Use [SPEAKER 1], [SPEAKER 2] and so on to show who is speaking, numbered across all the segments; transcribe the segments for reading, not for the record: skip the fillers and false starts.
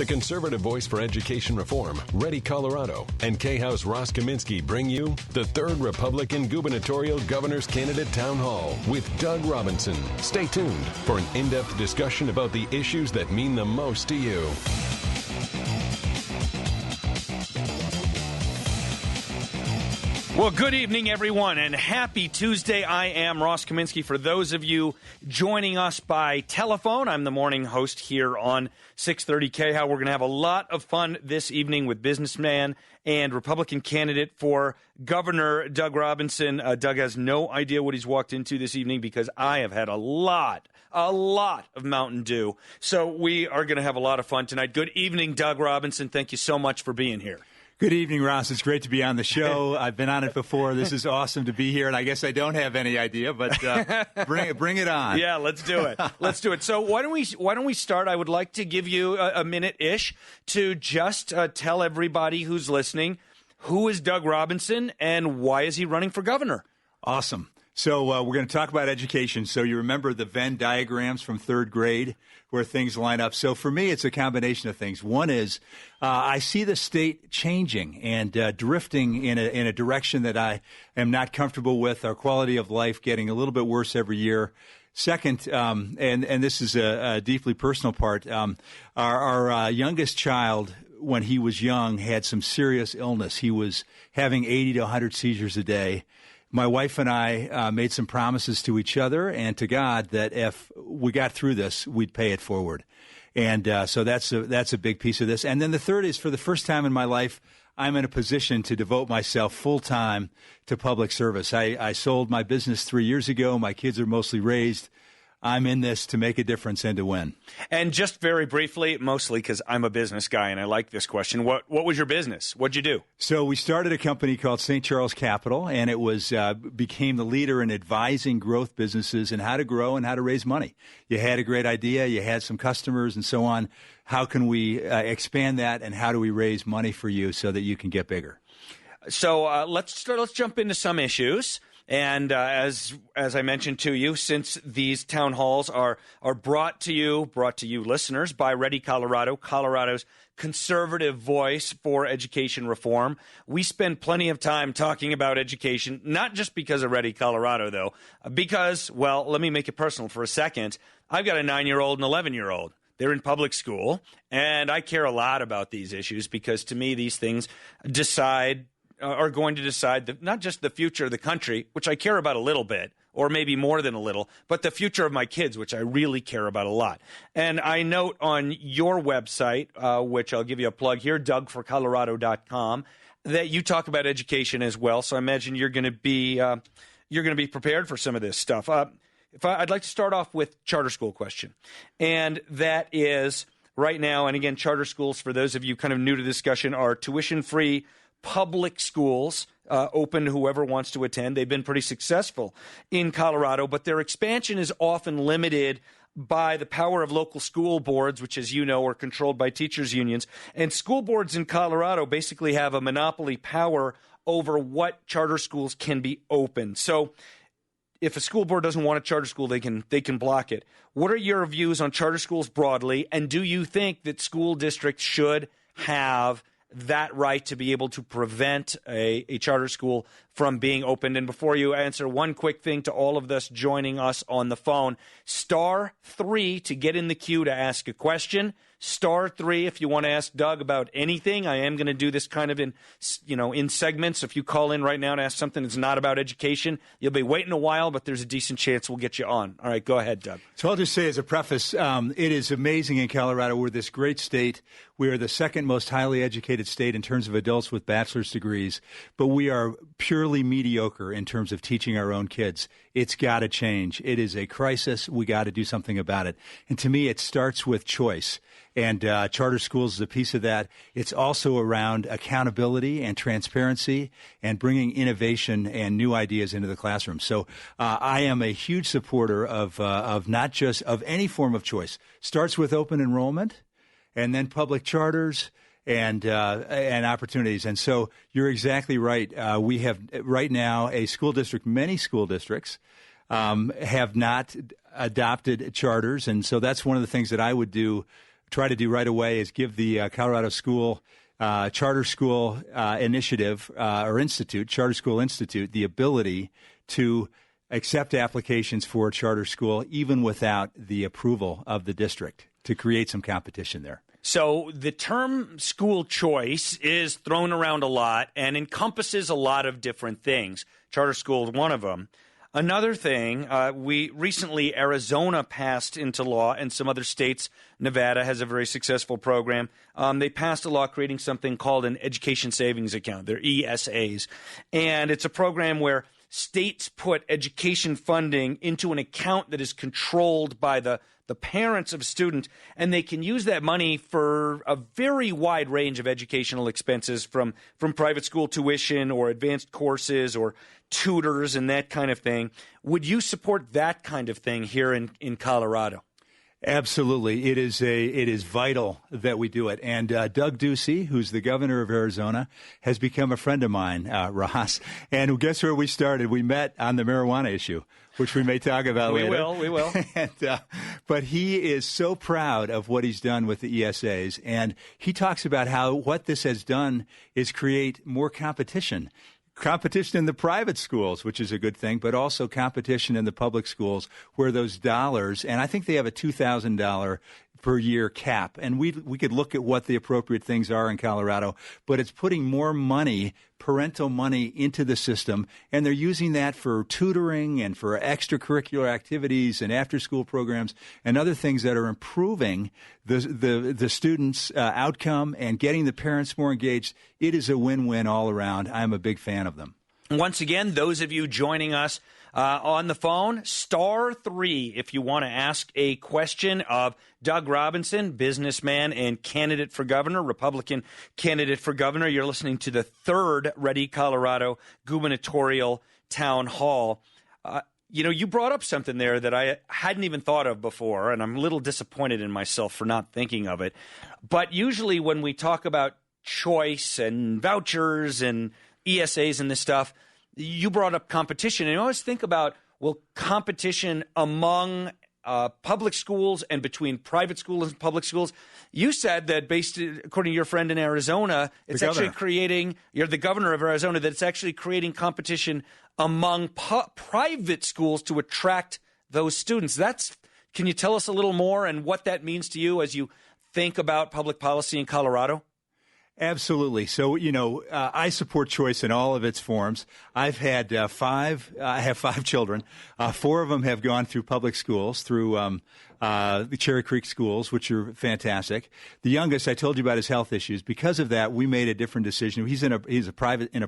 [SPEAKER 1] The conservative voice for education reform, Ready Colorado, and K-House Ross Kaminsky bring you the 3rd Republican Gubernatorial Governor's Candidate Town Hall with Doug Robinson. Stay tuned for an in-depth discussion about the issues that mean the most to you.
[SPEAKER 2] Well, good evening, everyone, and happy Tuesday. I am Ross Kaminsky. For those of you joining us by telephone, I'm the morning host here on 630 KHOW. We're going to have a lot of fun this evening with businessman and Republican candidate for Governor Doug Robinson. Doug has no idea what he's walked into this evening because I have had a lot of Mountain Dew. So we are going to have a lot of fun tonight. Good evening, Doug Robinson. Thank you so much for being here.
[SPEAKER 3] Good evening, Ross. It's great to be on the show. I've been on it before. This is awesome to be here, and I guess I don't have any idea, but bring it on.
[SPEAKER 2] Yeah, let's do it. Let's do it. So why don't we start? I would like to give you a minute-ish to just tell everybody who's listening who is Doug Robinson and why is he running for governor?
[SPEAKER 3] Awesome. So we're going to talk about education. So you remember the Venn diagrams from 3rd grade where things line up. So for me, it's a combination of things. One is I see the state changing and drifting in a direction that I am not comfortable with, our quality of life getting a little bit worse every year. Second, and this is a deeply personal part, our youngest child, when he was young, had some serious illness. He was having 80 to 100 seizures a day. My wife and I made some promises to each other and to God that if we got through this, we'd pay it forward. And so that's a big piece of this. And then the third is, for the first time in my life, I'm in a position to devote myself full-time to public service. I sold my business 3 years ago. My kids are mostly raised. I'm in this to make a difference and to win.
[SPEAKER 2] And just very briefly, mostly because I'm a business guy and I like this question, what was your business? What'd you do?
[SPEAKER 3] So we started a company called St. Charles Capital, and it was became the leader in advising growth businesses and how to grow and how to raise money. You had a great idea, you had some customers and so on. How can we expand that, and how do we raise money for you so that you can get bigger?
[SPEAKER 2] So let's jump into some issues. And as I mentioned to you, since these town halls are brought to you listeners by Ready Colorado, Colorado's conservative voice for education reform, we spend plenty of time talking about education, not just because of Ready Colorado, though, because, well, let me make it personal for a second. I've got a 9-year-old and 11-year-old. They're in public school, and I care a lot about these issues because, to me, these things are going to decide not just the future of the country, which I care about a little bit, or maybe more than a little, but the future of my kids, which I really care about a lot. And I note on your website, which I'll give you a plug here, DougForColorado.com, that you talk about education as well. So I imagine you're going to be prepared for some of this stuff. I'd like to start off with charter school question, and that is right now. And again, charter schools, for those of you kind of new to the discussion, are tuition-free public schools, open to whoever wants to attend. They've been pretty successful in Colorado, but their expansion is often limited by the power of local school boards, which, as you know, are controlled by teachers' unions. And school boards in Colorado basically have a monopoly power over what charter schools can be open. So if a school board doesn't want a charter school, they can block it. What are your views on charter schools broadly, and do you think that school districts should have that right to be able to prevent a charter school from being opened? And before you answer, one quick thing to all of us joining us on the phone, *3 to get in the queue to ask a question. *3 if you want to ask Doug about anything. I am going to do this kind of in segments. If you call in right now and ask something that's not about education, you'll be waiting a while, but there's a decent chance we'll get you on. All right, go ahead, Doug.
[SPEAKER 3] So I'll just say as a preface, it is amazing in Colorado. We're this great state. We are the second most highly educated state in terms of adults with bachelor's degrees, but we are purely mediocre in terms of teaching our own kids. It's got to change. It is a crisis. We got to do something about it. And to me, it starts with choice. And charter schools is a piece of that. It's also around accountability and transparency and bringing innovation and new ideas into the classroom. So I am a huge supporter of not just of any form of choice. Starts with open enrollment, and then public charters and opportunities. And so you're exactly right. We have right now a school district. Many school districts have not adopted charters, and so that's one of the things that I would do try to do right away is give the Colorado School Charter School Initiative or Institute, Charter School Institute, the ability to accept applications for a charter school even without the approval of the district, to create some competition there.
[SPEAKER 2] So the term school choice is thrown around a lot and encompasses a lot of different things. Charter school is one of them. Another thing, recently Arizona passed into law, and some other states, Nevada has a very successful program. They passed a law creating something called an education savings account. They're ESAs. And it's a program where states put education funding into an account that is controlled by the parents of a student, and they can use that money for a very wide range of educational expenses, from private school tuition or advanced courses or tutors and that kind of thing. Would you support that kind of thing here in Colorado?
[SPEAKER 3] Absolutely. It is vital that we do it. And Doug Ducey, who's the governor of Arizona, has become a friend of mine, Ross. And guess where we started? We met on the marijuana issue, which we may talk about later.
[SPEAKER 2] We will.
[SPEAKER 3] But he is so proud of what he's done with the ESAs. And he talks about how what this has done is create more competition in the private schools, which is a good thing, but also competition in the public schools where those dollars, and I think they have a $2,000 per year cap. And we could look at what the appropriate things are in Colorado, but it's putting more money, parental money, into the system, and they're using that for tutoring and for extracurricular activities and after-school programs and other things that are improving the students' outcome and getting the parents more engaged. It is a win-win all around. I'm a big fan of them.
[SPEAKER 2] Once again, those of you joining us on the phone, *3 if you want to ask a question of Doug Robinson, businessman and candidate for governor, Republican candidate for governor. You're listening to the third Ready Colorado gubernatorial town hall. You brought up something there that I hadn't even thought of before, and I'm a little disappointed in myself for not thinking of it. But usually when we talk about choice and vouchers and ESAs and this stuff, you brought up competition. And I always think about, competition among public schools and between private schools and public schools. You said that according to your friend in Arizona, it's actually creating, you're the governor of Arizona, that it's actually creating competition among private schools to attract those students. Can you tell us a little more and what that means to you as you think about public policy in Colorado?
[SPEAKER 3] Absolutely. So, I support choice in all of its forms. I have 5 children. 4 of them have gone through public schools, through the Cherry Creek schools, which are fantastic. The youngest, I told you about his health issues. Because of that, we made a different decision. He's in a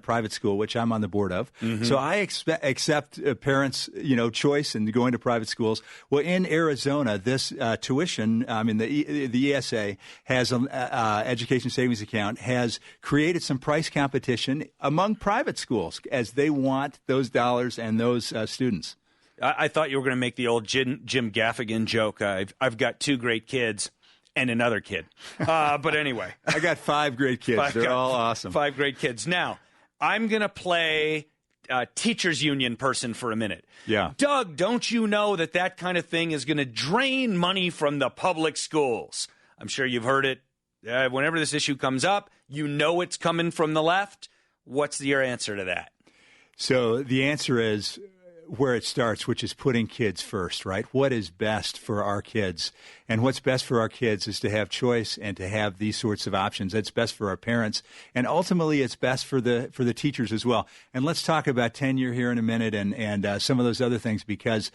[SPEAKER 3] private school, which I'm on the board of. Mm-hmm. So I accept parents' choice in going to private schools. Well, in Arizona, this tuition, the ESA has an education savings account, has created some price competition among private schools as they want those dollars and those students.
[SPEAKER 2] I thought you were going to make the old Jim Gaffigan joke. I've got 2 great kids and another kid. But anyway.
[SPEAKER 3] I got 5 great kids. They're all awesome.
[SPEAKER 2] 5 great kids. Now, I'm going to play teachers union person for a minute.
[SPEAKER 3] Yeah.
[SPEAKER 2] Doug, don't you know that kind of thing is going to drain money from the public schools? I'm sure you've heard it. Whenever this issue comes up, it's coming from the left. What's your answer to that?
[SPEAKER 3] So the answer is where it starts, which is putting kids first, right? What is best for our kids? And what's best for our kids is to have choice and to have these sorts of options. It's best for our parents, and ultimately it's best for the teachers as well. And let's talk about tenure here in a minute and some of those other things, because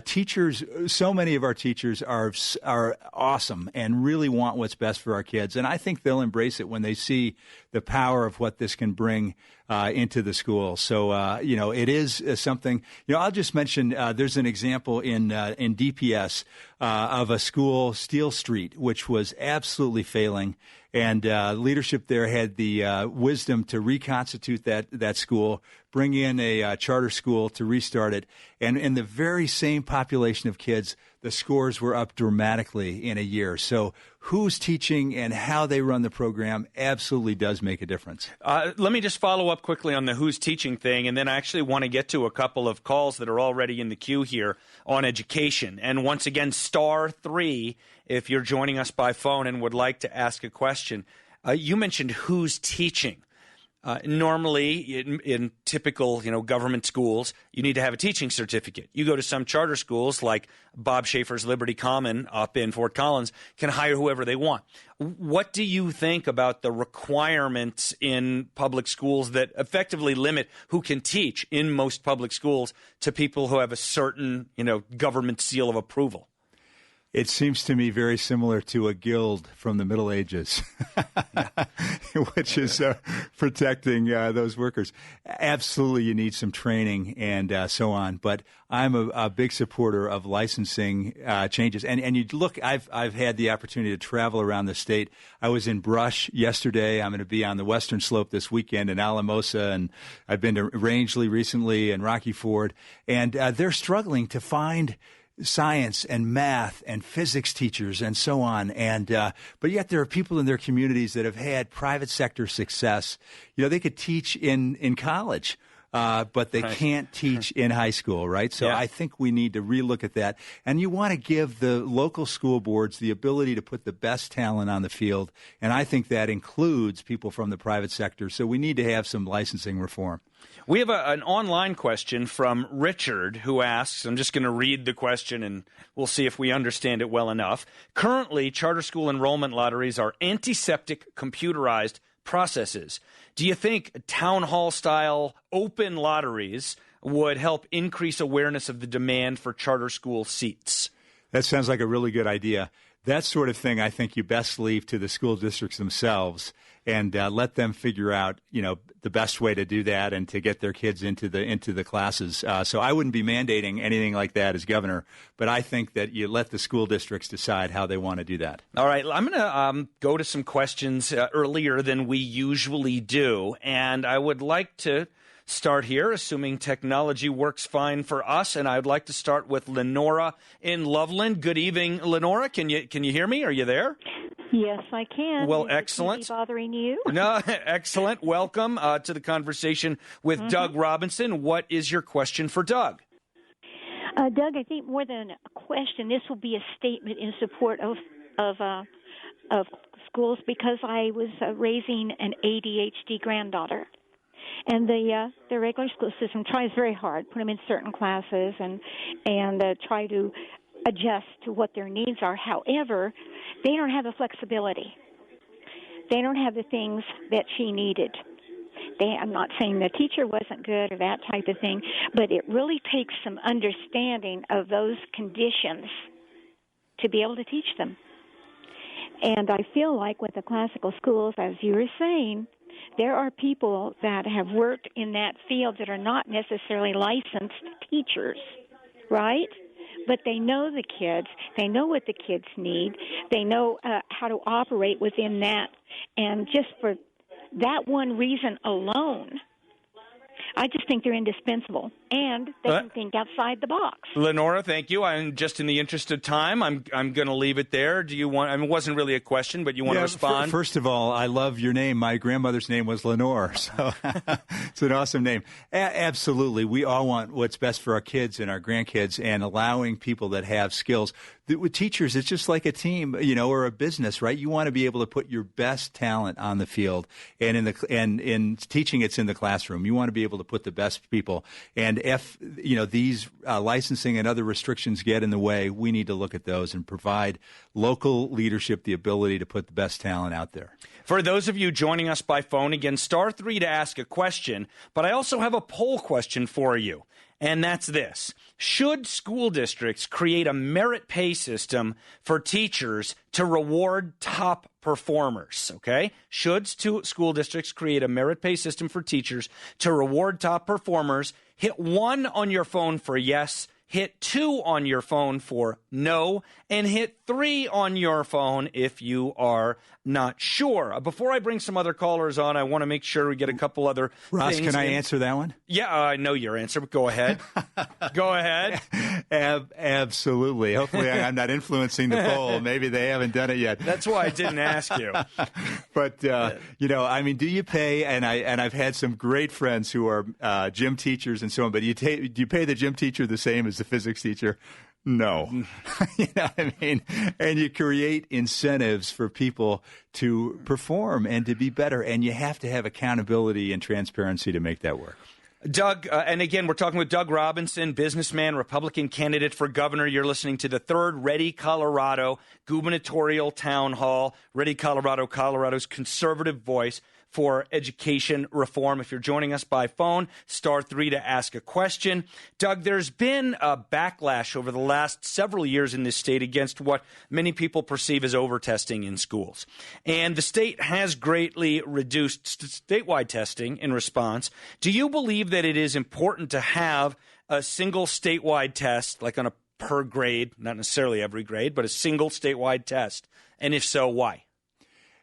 [SPEAKER 3] teachers, so many of our teachers are awesome and really want what's best for our kids. And I think they'll embrace it when they see the power of what this can bring into the school. So, it is something. I'll just mention there's an example in DPS of a school, Steel Street, which was absolutely failing. And leadership there had the wisdom to reconstitute that school, bring in a charter school to restart it. And in the very same population of kids, the scores were up dramatically in a year. So who's teaching and how they run the program absolutely does make a difference.
[SPEAKER 2] Let me just follow up quickly on the who's teaching thing, and then I actually want to get to a couple of calls that are already in the queue here on education. And once again, *3 if you're joining us by phone and would like to ask a question. You mentioned who's teaching. Normally, in typical, government schools, you need to have a teaching certificate. You go to some charter schools like Bob Schaefer's Liberty Common up in Fort Collins, can hire whoever they want. What do you think about the requirements in public schools that effectively limit who can teach in most public schools to people who have a certain, government seal of approval?
[SPEAKER 3] It seems to me very similar to a guild from the Middle Ages, which is protecting those workers. Absolutely, you need some training and so on. But I'm a big supporter of licensing changes. And you look, I've had the opportunity to travel around the state. I was in Brush yesterday. I'm going to be on the Western Slope this weekend in Alamosa, and I've been to Rangeley recently and Rocky Ford. And they're struggling to find science and math and physics teachers and so on. And but yet there are people in their communities that have had private sector success. They could teach in college, but they can't teach in high school, right? So I think we need to relook at that. And you want to give the local school boards the ability to put the best talent on the field. And I think that includes people from the private sector. So we need to have some licensing reform.
[SPEAKER 2] We have an online question from Richard who asks, I'm just going to read the question and we'll see if we understand it well enough. Currently, charter school enrollment lotteries are antiseptic computerized processes. Do you think town hall style open lotteries would help increase awareness of the demand for charter school seats?
[SPEAKER 3] That sounds like a really good idea. That sort of thing I think you best leave to the school districts themselves and let them figure out, the best way to do that and to get their kids into the classes. So I wouldn't be mandating anything like that as governor, but I think that you let the school districts decide how they want to do that.
[SPEAKER 2] All right, I'm going to go to some questions earlier than we usually do, and I would like to start here, assuming technology works fine for us, and I'd like to start with Lenora in Loveland. Good evening, Lenora. Can you hear me? Are you there?
[SPEAKER 4] Yes, I can.
[SPEAKER 2] Well,
[SPEAKER 4] Is
[SPEAKER 2] excellent.
[SPEAKER 4] it bothering you?
[SPEAKER 2] No, excellent. Welcome to the conversation with Doug Robinson. What is your question for Doug?
[SPEAKER 4] Doug, I think more than a question, this will be a statement in support of schools because I was raising an ADHD granddaughter. And the regular school system tries very hard, put them in certain classes and try to adjust to what their needs are. However, they don't have the flexibility. They don't have the things that she needed. I'm not saying the teacher wasn't good or that type of thing, but it really takes some understanding of those conditions to be able to teach them. And I feel like with the classical schools, as you were saying, there are people that have worked in that field that are not necessarily licensed teachers, right? But they know the kids. They know what the kids need. They know how to operate within that. And just for that one reason alone, I just think they're indispensable, and they can think outside the box.
[SPEAKER 2] Lenora, thank you. I'm just in the interest of time, I'm going to leave it there. Do you want? It wasn't really a question, but you want to respond?
[SPEAKER 3] First of all, I love your name. My grandmother's name was Lenore, so it's an awesome name. Absolutely, we all want what's best for our kids and our grandkids, and allowing people that have skills. With teachers, it's just like a team, or a business, right? You want to be able to put your best talent on the field, and in teaching, it's in the classroom. You want to be able to put the best people. And if these licensing and other restrictions get in the way, we need to look at those and provide local leadership the ability to put the best talent out there.
[SPEAKER 2] For those of you joining us by phone, again, *3 to ask a question. But I also have a poll question for you. And that's this. Should school districts create a merit pay system for teachers to reward top performers? Okay? Should school districts create a merit pay system for teachers to reward top performers? Hit 1 on your phone for yes. hit 2 on your phone for no, and hit 3 on your phone if you are not sure. Before I bring some other callers on, I want to make sure we get a couple other
[SPEAKER 3] Ross,
[SPEAKER 2] things.
[SPEAKER 3] can I answer that one?
[SPEAKER 2] Yeah, I know your answer, but go ahead. Go ahead.
[SPEAKER 3] Absolutely. Hopefully I'm not influencing the poll. Maybe they haven't done it yet.
[SPEAKER 2] That's why I didn't ask you.
[SPEAKER 3] But, I mean, do you pay, and I've had some great friends who are gym teachers and so on, but do you pay the gym teacher the same as the physics teacher? No. You know what I mean? And you create incentives for people to perform and to be better, and you have to have accountability and transparency to make that work.
[SPEAKER 2] Doug, and again, we're talking with Doug Robinson, businessman, Republican candidate for governor. You're listening to the third Ready, Colorado gubernatorial town hall. Ready, Colorado, Colorado's conservative voice for education reform. If you're joining us by phone, *3 to ask a question. Doug, there's been a backlash over the last several years in this state against what many people perceive as over-testing in schools. And the state has greatly reduced statewide testing in response. Do you believe that it is important to have a single statewide test, like on a per grade, not necessarily every grade, but a single statewide test? And if so, why?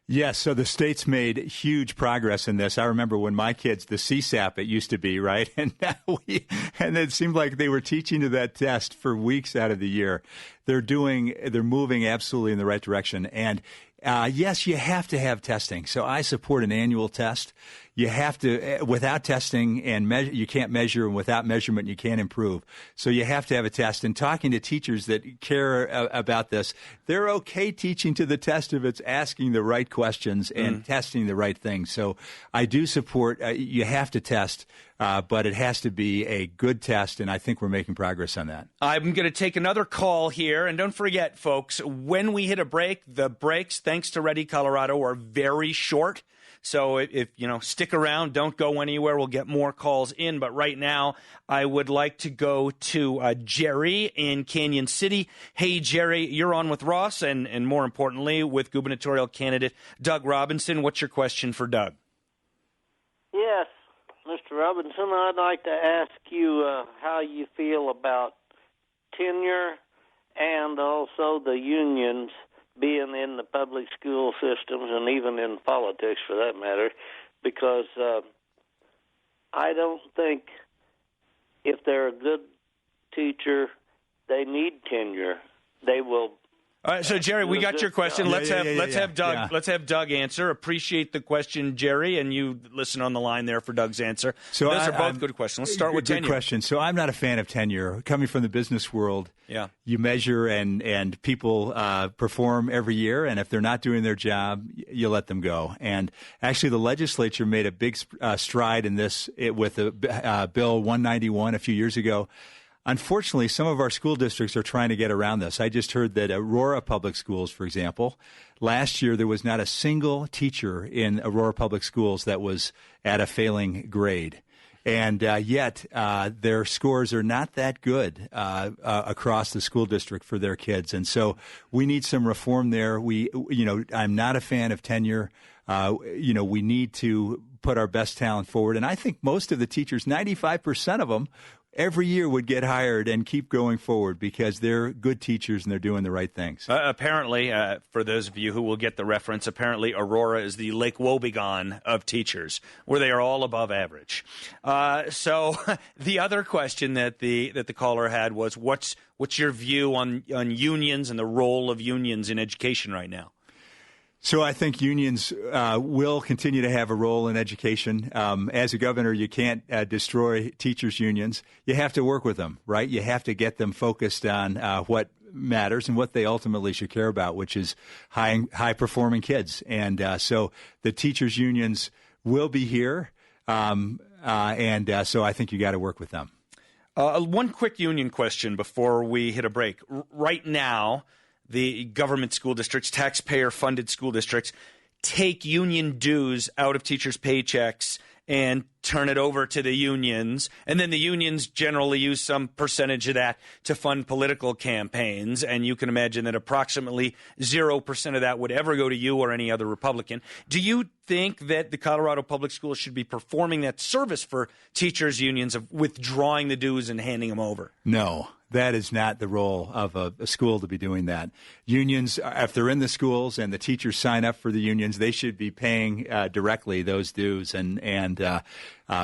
[SPEAKER 3] Yes, so the state's made huge progress in this. I remember when my kids, the CSAP it used to be, right? And now and it seemed like they were teaching to that test for weeks out of the year. They're moving absolutely in the right direction. And yes, you have to have testing. So I support an annual test. You have to, without testing and you can't measure, and without measurement, you can't improve. So you have to have a test. And talking to teachers that care about this, they're okay teaching to the test if it's asking the right questions and testing the right things. So I do support, you have to test, but it has to be a good test, and I think we're making progress on that.
[SPEAKER 2] I'm going to take another call here, and don't forget, folks, when we hit a break, the breaks, thanks to Ready, Colorado, are very short. So if stick around, don't go anywhere. We'll get more calls in. But right now, I would like to go to Jerry in Canyon City. Hey, Jerry, you're on with Ross and more importantly, with gubernatorial candidate Doug Robinson. What's your question for Doug?
[SPEAKER 5] Yes, Mr. Robinson, I'd like to ask you how you feel about tenure and also the unions being in the public school systems and even in politics for that matter, because I don't think if they're a good teacher, they need tenure. They will.
[SPEAKER 2] All right, so Jerry, we got your question. Let's have Doug answer. Appreciate the question, Jerry, and you listen on the line there for Doug's answer. So those are both good questions. Let's start with tenure.
[SPEAKER 3] Good question. So I'm not a fan of tenure. Coming from the business world, you measure and people perform every year, and if they're not doing their job, you let them go. And actually, the legislature made a big stride in this with Bill 191 a few years ago. Unfortunately, some of our school districts are trying to get around this. I just heard that Aurora Public Schools, for example, last year there was not a single teacher in Aurora Public Schools that was at a failing grade. And yet their scores are not that good across the school district for their kids. And so we need some reform there. I'm not a fan of tenure. We need to put our best talent forward. And I think most of the teachers, 95% of them, every year would get hired and keep going forward because they're good teachers and they're doing the right things.
[SPEAKER 2] Apparently, for those of you who will get the reference, apparently Aurora is the Lake Wobegon of teachers, where they are all above average. So the other question that the caller had was, what's your view on unions and the role of unions in education right now?
[SPEAKER 3] So I think unions will continue to have a role in education. As a governor, you can't destroy teachers' unions. You have to work with them, right? You have to get them focused on what matters and what they ultimately should care about, which is high-performing kids. And so the teachers' unions will be here, so I think you got to work with them.
[SPEAKER 2] One quick union question before we hit a break. Right now, the government school districts, taxpayer-funded school districts, take union dues out of teachers' paychecks and turn it over to the unions. And then the unions generally use some percentage of that to fund political campaigns. And you can imagine that approximately 0% of that would ever go to you or any other Republican. Do you think that the Colorado Public Schools should be performing that service for teachers' unions of withdrawing the dues and handing them over?
[SPEAKER 3] No. That is not the role of a school to be doing that. Unions, if they're in the schools and the teachers sign up for the unions, they should be paying directly those dues and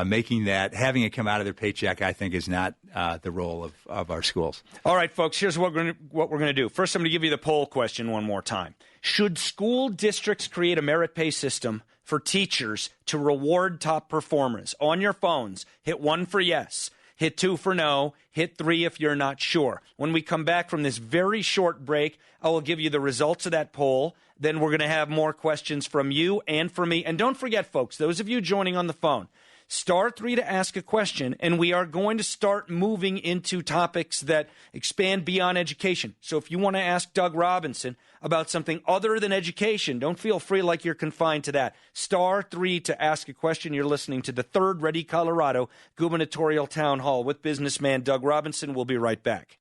[SPEAKER 3] making that, having it come out of their paycheck, I think is not the role of our schools.
[SPEAKER 2] All right, folks, here's what we're going to do. First, I'm going to give you the poll question one more time. Should school districts create a merit pay system for teachers to reward top performers? On your phones, hit 1 for yes, hit 2 for no, hit 3 if you're not sure. When we come back from this very short break, I will give you the results of that poll. Then we're going to have more questions from you and from me. And don't forget, folks, those of you joining on the phone, *3 to ask a question, and we are going to start moving into topics that expand beyond education. So if you want to ask Doug Robinson about something other than education, don't feel free like you're confined to that. *3 to ask a question. You're listening to the 3rd Ready Colorado Gubernatorial Town Hall with businessman Doug Robinson. We'll be right back.